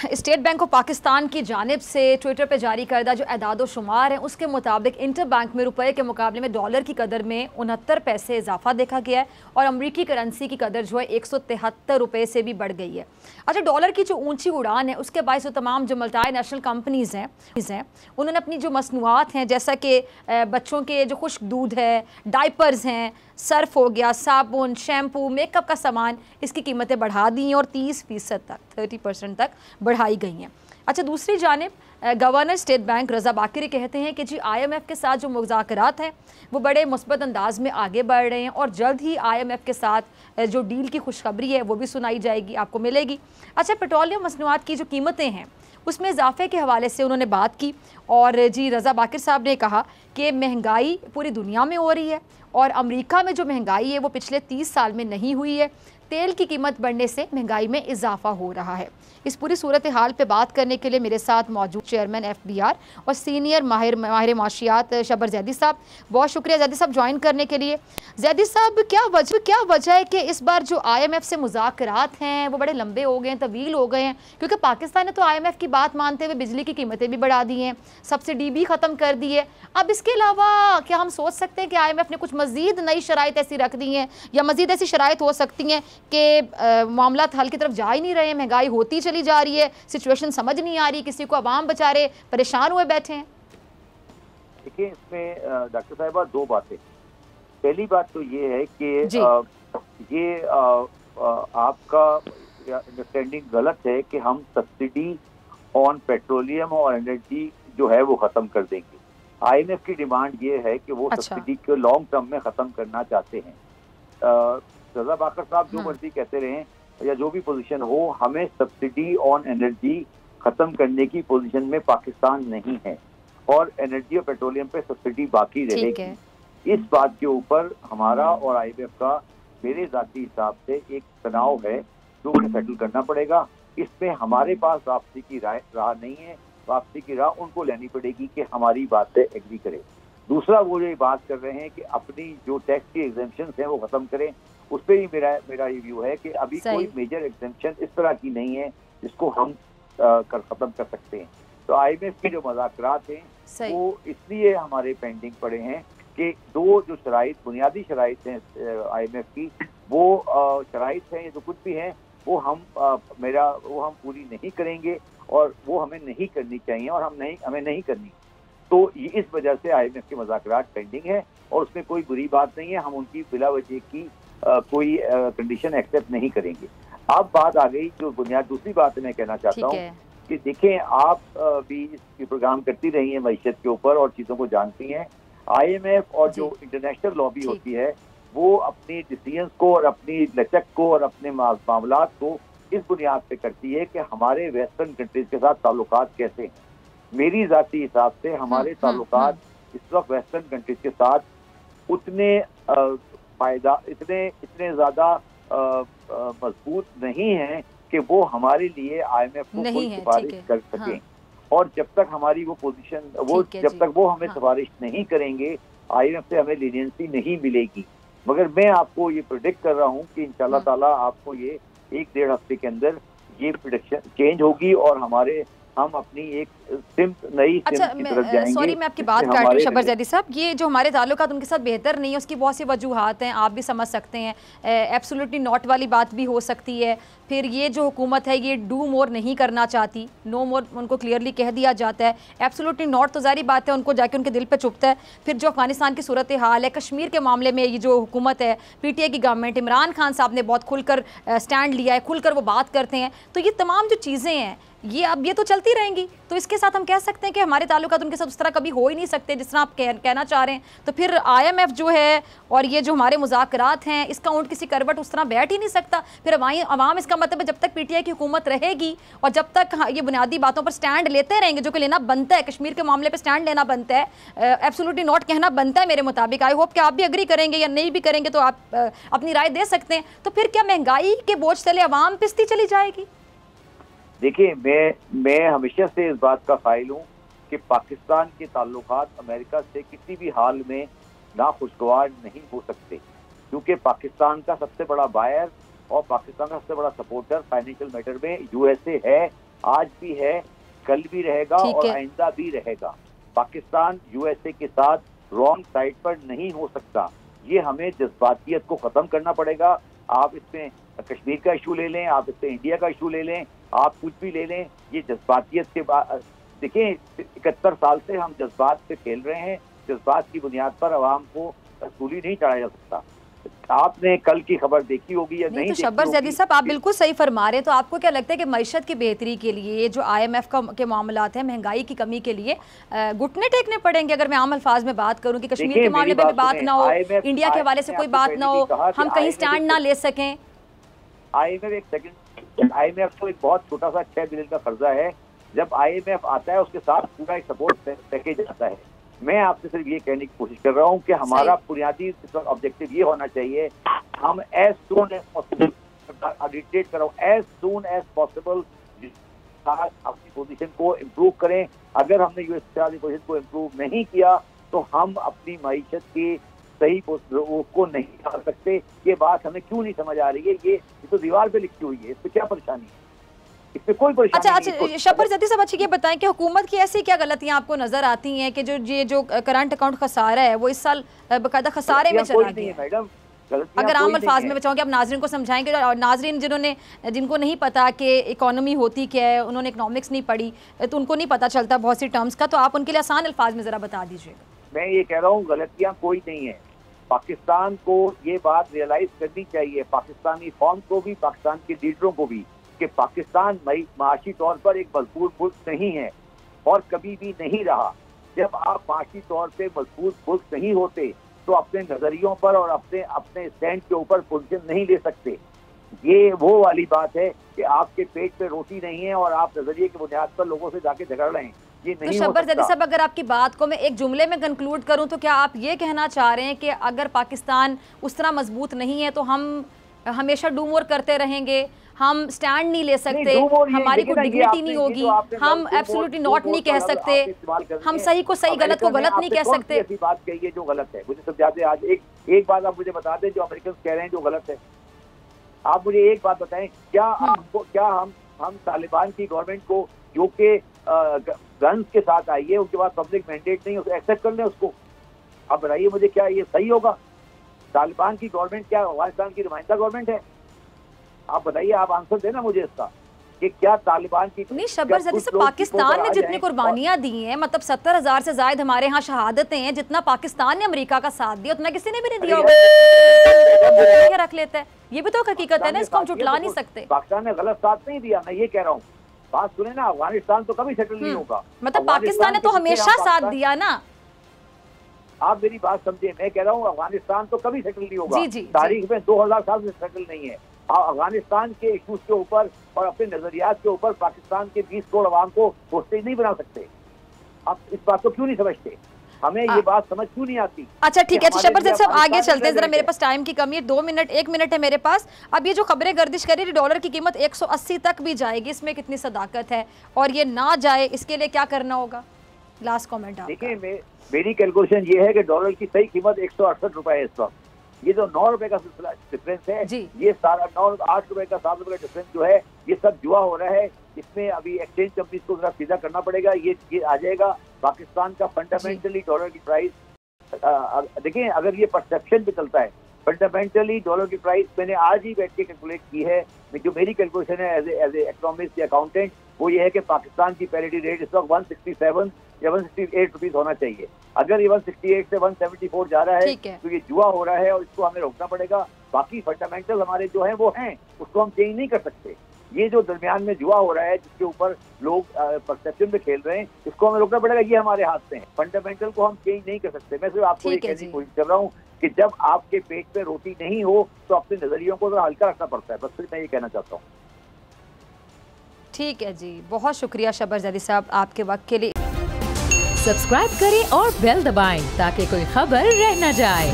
State bank of Pakistan की जानिब से ट्विटर पर जारी करदा जो एदादो शुमार हैं उसके मुताबिक इंटर बैंक में रुपए के मुकाबले में डॉलर की कदर में 69 पैसे इजाफा देखा गया है और अमरीकी करेंसी की कदर जो है 173 रुपये से भी बढ़ गई है। अच्छा, डॉलर की जो ऊंची उड़ान है उसके बायस तमाम जो मल्टी नेशनल कंपनीज़ हैं उन्होंने अपनी जो मसनूआत हैं जैसा कि बच्चों के जो खुश्क दूध है, डायपर्स हैं, सर्फ हो गया, साबुन, शैम्पू, मेकअप का सामान, इसकी कीमतें बढ़ा दी हैं और 30% तक 30% तक बढ़ाई गई हैं। अच्छा, दूसरी जानिब गवर्नर स्टेट बैंक रज़ा बाकरी कहते हैं कि जी IMF के साथ जो मुज़ाकरात हैं वो बड़े मुस्बत अंदाज में आगे बढ़ रहे हैं और जल्द ही IMF के साथ जो डील की खुशखबरी है वो भी सुनाई जाएगी, आपको मिलेगी। अच्छा, पेट्रोलियम मसनूआत की जो कीमतें हैं उसमें इजाफे के हवाले से उन्होंने बात की और जी रज़ा बाकर साहब ने कहा कि महंगाई पूरी दुनिया में हो रही है और अमेरिका में जो महंगाई है वो पिछले 30 साल में नहीं हुई है। तेल की कीमत बढ़ने से महंगाई में इजाफा हो रहा है। इस पूरी सूरत हाल पे बात करने के लिए मेरे साथ मौजूद चेयरमैन FBR और सीनियर माहिर माशियात शबर जैदी साहब, बहुत शुक्रिया जैदी साहब ज्वाइन करने के लिए। जैदी साहब, क्या वजह है कि इस बार जो IMF से मुज़ाकरात हैं वो बड़े लंबे हो गए हैं, तवील हो गए हैं? क्योंकि पाकिस्तान ने तो IMF की बात मानते हुए बिजली की कीमतें भी बढ़ा दी हैं, सब्सिडी भी ख़त्म कर दी है। अब इसके अलावा क्या हम सोच सकते हैं कि IMF ने कुछ मज़ीद नई शराइत ऐसी रख दी हैं या मज़ीद ऐसी शराइत हो सकती हैं कि मामला हल की तरफ जा ही नहीं रहे, महंगाई होती चली जा रही है, सिचुएशन समझ नहीं आ रही, किसी को अवाम बेचारे परेशान हुए बैठे हैं? देखिए, इसमें डॉक्टर साहिबा दो बातें। पहली बात तो ये है कि ये आपका अंडरस्टैंडिंग गलत है कि हम सब्सिडी ऑन पेट्रोलियम और एनर्जी जो है वो खत्म कर देंगे। IMF की डिमांड ये है कि वो सब्सिडी को लॉन्ग टर्म में खत्म करना चाहते हैं। रज़ा बाकर साहब जो मर्जी कहते रहें या जो भी पोजीशन हो, हमें सब्सिडी ऑन एनर्जी खत्म करने की पोजीशन में पाकिस्तान नहीं है और एनर्जी और पेट्रोलियम पे सब्सिडी बाकी रहेगी। इस बात के ऊपर हमारा और IMF का मेरे जाती हिसाब से एक तनाव है जो उन्हें सेटल करना पड़ेगा। इसमें हमारे पास वापसी की राह नहीं है, वापसी की राह उनको लेनी पड़ेगी कि हमारी बात से एग्री करें। दूसरा, वो ये बात कर रहे हैं कि अपनी जो टैक्स की एग्जेम्पशन हैं वो खत्म करें, उस पर ही मेरा ये व्यू है कि अभी कोई मेजर एग्जेम्पशन इस तरह की नहीं है जिसको हम खत्म कर सकते हैं। तो IMF के जो मुज़ाकरात हैं वो इसलिए हमारे पेंडिंग पड़े हैं कि दो जो शराइत, बुनियादी शराइत हैं IMF की, वो शराइत हैं, ये जो कुछ भी हैं वो हम पूरी नहीं करेंगे और वो हमें नहीं करनी चाहिए और हमें नहीं करनी। तो ये इस वजह से IMF के मुज़ाकरात पेंडिंग है और उसमें कोई बुरी बात नहीं है, हम उनकी बिला वजह की कोई कंडीशन एक्सेप्ट नहीं करेंगे। अब बात आ गई जो बुनियाद, दूसरी बात मैं कहना चाहता हूँ कि देखें, आप भी इस प्रोग्राम करती रही हैं मईशत के ऊपर और चीज़ों को जानती हैं। IMF और जो इंटरनेशनल लॉबी होती है वो अपनी डिसीजंस को और अपनी लचक को और अपने मामलात को इस बुनियाद पे करती है कि हमारे वेस्टर्न कंट्रीज के साथ ताल्लुकात कैसे हैं। मेरी जाती हिसाब से हमारे ताल्लुकात इस वक्त वेस्टर्न कंट्रीज के साथ उतने इतने ज्यादा मजबूत नहीं हैं कि वो हमारे लिए IMF को कोई सिफारिश कर सकें। और जब तक हमारी वो पोजीशन जब तक वो हमें सिफारिश नहीं करेंगे, IMF से हमें लीनियंसी नहीं मिलेगी। मगर मैं आपको ये प्रेडिक्ट कर रहा हूँ कि इंशाल्लाह ताला आपको ये 1-1.5 हफ्ते के अंदर ये प्रेडिक्शन चेंज होगी और हम अपनी एक नई की तरफ जाएंगे। सॉरी, मैं आपकी बात काट रही हूँ शबर जैदी साहब। ये जो हमारे ताल्लुकात उनके साथ बेहतर नहीं है, उसकी बहुत सी वजूहात हैं, आप भी समझ सकते हैं। एब्सोल्युटली नॉट वाली बात भी हो सकती है। फिर ये जो हुकूमत है ये डू मोर नहीं करना चाहती, नो मोर उनको क्लियरली कह दिया जाता है। एब्सोल्युटली नॉट तो जारी बात है, उनको जाके उनके दिल पे चुभता है। फिर जो अफगानिस्तान की सूरत हाल है, कश्मीर के मामले में ये जो हुकूमत है, PTI की गवर्नमेंट, इमरान खान साहब ने बहुत खुलकर स्टैंड लिया है, खुलकर वो बात करते हैं। तो ये तमाम जो चीज़ें हैं ये तो चलती रहेंगी। तो इसके साथ हम कह सकते हैं कि हमारे ताल्लुकात उनके साथ उस तरह कभी हो ही नहीं सकते जिस तरह आप कहना चाह रहे हैं। तो फिर IMF जो है और ये जो हमारे मुज़ाकरात हैं इसका ऊँट किसी करवट उस तरह बैठ ही नहीं सकता। फिर अवाम, इसका मतलब है जब तक PTI की हुकूमत रहेगी और जब तक ये बुनियादी बातों पर स्टैंड लेते रहेंगे जो कि लेना बनता है, कश्मीर के मामले पर स्टैंड लेना बनता है, एब्सोल्युटली नॉट कहना बनता है मेरे मुताबिक। आई होप कि आप भी एग्री करेंगे, या नहीं भी करेंगे तो आप अपनी राय दे सकते हैं। तो फिर क्या महंगाई के बोझ तले अवाम पिसती चली जाएगी? देखिए, मैं हमेशा से इस बात का कायल हूँ कि पाकिस्तान के ताल्लुकात अमेरिका से किसी भी हाल में नाखुशगवार नहीं हो सकते, क्योंकि पाकिस्तान का सबसे बड़ा बायर और पाकिस्तान का सबसे बड़ा सपोर्टर फाइनेंशियल मैटर में USA है आज भी है, कल भी रहेगा और आइंदा भी रहेगा। पाकिस्तान यूएसए के साथ रॉन्ग साइड पर नहीं हो सकता। ये हमें जज्बातियत को खत्म करना पड़ेगा। आप इसमें कश्मीर का इशू ले लें, आप इसमें इंडिया का इशू ले लें, आप कुछ भी ले लें, ये जज्बातियत के बाद देखिए 71 साल से हम जज्बात से खेल रहे हैं। जज्बात की बुनियाद पर आवाम को सूली नहीं चढ़ाया जा सकता। आपने कल की खबर देखी होगी या नहीं? तो शब्बर ज़ैदी साहब, आप बिल्कुल सही फरमा रहे हैं। तो आपको क्या लगता है कि मईशत की बेहतरी के लिए जो IMF के मामलात हैं, महंगाई की कमी के लिए घुटने टेकने पड़ेंगे? अगर मैं आम अल्फाज में बात करूं कि कश्मीर के मामले में बात ना हो, इंडिया के हवाले से कोई बात ना हो, हम कहीं स्टैंड ना ले सकें। IMF तो एक बहुत छोटा सा 6 बिलियन का कर्जा है। जब IMF आता है उसके साथ पूरा एक सपोर्ट पैकेज आता है। मैं आपसे सिर्फ ये कहने की कोशिश कर रहा हूँ कि हमारा बुनियादी ऑब्जेक्टिव ये होना चाहिए, हम एज सून एज पॉसिबल अपनी पोजीशन को इम्प्रूव करें। अगर हमने यूएस की पोजीशन को इम्प्रूव नहीं किया तो हम अपनी मईशत की सही को नहीं कर सकते। ये बात हमें क्यों नहीं समझ आ रही है? ये तो दीवार पे लिखी हुई है, इसमें क्या परेशानी है? इसमें कोई परेशानी नहीं। अच्छा शब्बर ज़ैदी साहब, अच्छी ये बताएं कि हुकूमत की ऐसी क्या गलतियां आपको नजर आती हैं कि जो करंट अकाउंट खसारा है वो इस साल बाकायदा खसारे में चला गया है? मैडम, अगर आम अल्फाज में बचाओगे, आप नाजरीन को समझाएंगे, और नाजरीन जिनको नहीं पता कि इकोनॉमी होती क्या है, उन्होंने इकोनॉमिक्स नहीं पढ़ी तो उनको नहीं पता चलता बहुत सी टर्म्स का, तो आप उनके लिए आसान अल्फाज में ज़रा बता दीजिएगा। मैं ये कह रहा हूँ गलतियाँ कोई नहीं है। पाकिस्तान को ये बात रियलाइज करनी चाहिए, पाकिस्तानी कौम को भी, पाकिस्तान के लीडरों को भी, कि पाकिस्तान माशी तौर पर एक मजबूत मुल्क नहीं है और कभी भी नहीं रहा। जब आप माशी तौर पे मजबूत मुल्क नहीं होते तो अपने नजरियों पर और अपने स्टैंड के ऊपर पोजीशन नहीं ले सकते। ये वो वाली बात है कि आपके पेट पे रोटी नहीं है और आप नजरिए की बुनियाद पर लोगों से जाके झगड़ रहे हैं। ये नहीं हो शब्बर ज़ैदी साहब, अगर आपकी बात को मैं एक जुमले में कंक्लूड करूं तो क्या आप ये कहना चाह रहे हैं कि अगर पाकिस्तान उस तरह मजबूत नहीं है तो हम हमेशा डूमोर करते रहेंगे, हम स्टैंड नहीं ले सकते, हमारी कोई डिग्निटी नहीं होगी, हम एब्सोल्युटली नॉट नहीं कह सकते, हम सही को सही, गलत को गलत नहीं कह सकते? ऐसी बात कही है जो गलत है, मुझे समझाते। आज एक बात आप मुझे बता दें जो अमेरिकन कह रहे हैं जो गलत है। आप मुझे एक बात बताएं, क्या हम तालिबान की गवर्नमेंट को जो कि गन्स के साथ आई है, उनके पास पब्लिक मैंडेट नहीं, उसे एक्सेप्ट कर लें उसको? आप बताइए मुझे, क्या ये सही होगा? तालिबान की गवर्नमेंट क्या अफगानिस्तान की नुमाइंदा गवर्नमेंट है? आप बताइए, आप आंसर देना मुझे इसका कि क्या तालिबान की नहीं। शब्बर ज़ैदी साहब, पाकिस्तान ने जितनी कुर्बानियां दी हैं, मतलब 70,000 से ज्यादा हमारे यहाँ शहादतें हैं, जितना पाकिस्तान ने अमेरिका का साथ दिया उतना किसी ने भी नहीं दिया होगा। रख लेता है, ये भी तो हकीकत है ना, इसको हम झुटला नहीं सकते। पाकिस्तान ने गलत साथ नहीं दिया, मैं ये कह रहा हूँ। बात सुने ना, अफगानिस्तान तो कभी सेटल नहीं होगा। मतलब पाकिस्तान ने तो हमेशा साथ दिया ना। आप मेरी बात समझे, मैं कह रहा हूँ अफगानिस्तान तो कभी सेटल नहीं होगा। तारीख में 2000 साल से सेटल नहीं है। अफगानिस्तान के इश्यूज के ऊपर और अपने नजरियात के ऊपर पाकिस्तान के 20 करोड़ आवाम को होस्टेज नहीं बना सकते। आप इस बात को क्यों नहीं समझते? हमें ये बात समझ क्यों नहीं आती? अच्छा ठीक है, शब्बर ज़ैदी साहब आगे चलते हैं, जरा मेरे पास टाइम की कमी है, 1 मिनट है मेरे पास। अब ये जो खबरें गर्दिश कर रही है डॉलर की कीमत 180 तक भी जाएगी, इसमें कितनी सदाकत है? और ये ना जाए इसके लिए क्या करना होगा? Last comment. देखिए, मेरी कैलकुलेशन ये है कि डॉलर की सही कीमत 168 रुपए है इस वक्त। ये जो 9 रुपए का डिफरेंस है, ये सारा 8 रुपए का 7 रुपए का डिफरेंस जो है, ये सब जुआ हो रहा है। इसमें अभी एक्सचेंज कंपनीज को जरा सीधा करना पड़ेगा। ये आ जाएगा। पाकिस्तान का फंडामेंटली डॉलर की प्राइस, देखिए अगर ये परसेप्शन भी चलता है, फंडामेंटली डॉलर की प्राइस मैंने आज ही बैठ के कैलकुलेट की है। जो मेरी कैलकुलेशन है एज ए इकोनॉमिस्ट या अकाउंटेंट, वो ये है कि पाकिस्तान की पैरिटी रेट इस वक्त 167 या 168 रुपीज होना चाहिए। अगर ये 168 से 174 जा रहा है तो ये जुआ हो रहा है और इसको हमें रोकना पड़ेगा। बाकी फंडामेंटल हमारे जो है वो हैं, उसको हम चेंज नहीं कर सकते। ये जो दरमियान में जुआ हो रहा है, जिसके ऊपर लोग परसेप्शन में खेल रहे हैं, इसको हमें रोकना पड़ेगा। ये हमारे हाथ से है, फंडामेंटल को हम चेंज नहीं कर सकते। मैं सिर्फ आपको ये कहने की कोशिश कर रहा हूँ कि जब आपके पेट पे रोटी नहीं हो तो अपने नजरियों को जरा हल्का रखना पड़ता है। बस सिर्फ मैं ये कहना चाहता हूँ। ठीक है जी, बहुत शुक्रिया शब्बर ज़ैदी साहब आपके वक्त के लिए। सब्सक्राइब करें और बेल दबाएं ताकि कोई खबर रह न जाए।